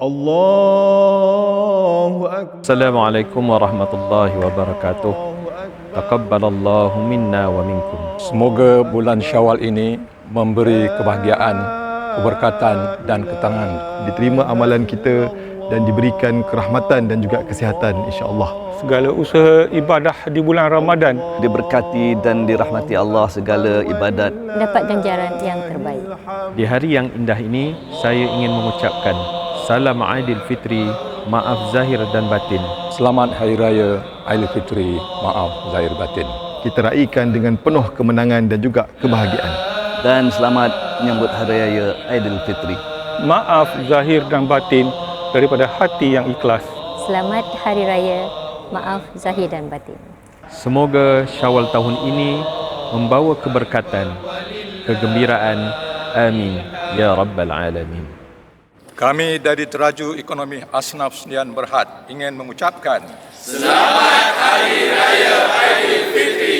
Allahu Akbar. Assalamualaikum warahmatullahi wabarakatuh. Taqabbalallahu minna wa minkum. Semoga bulan Syawal ini memberi kebahagiaan, keberkatan dan ketenangan. Diterima amalan kita dan diberikan kerahmatan dan juga kesihatan insya-Allah. Segala usaha ibadah di bulan Ramadan diberkati dan dirahmati Allah segala ibadat. Dapat ganjaran yang terbaik. Di hari yang indah ini, saya ingin mengucapkan Salam Aidilfitri, maaf zahir dan batin. Selamat Hari Raya Aidilfitri, maaf zahir batin. Kita raikan dengan penuh kemenangan dan juga kebahagiaan. Dan selamat menyambut Hari Raya Aidilfitri. maaf zahir dan batin daripada hati yang ikhlas. Selamat Hari Raya, maaf zahir dan batin. Semoga Syawal tahun ini membawa keberkatan, kegembiraan. Amin ya rabbal alamin. Kami dari Teraju Ekonomi Asnaf Sdn Berhad ingin mengucapkan Selamat Hari Raya Aidilfitri.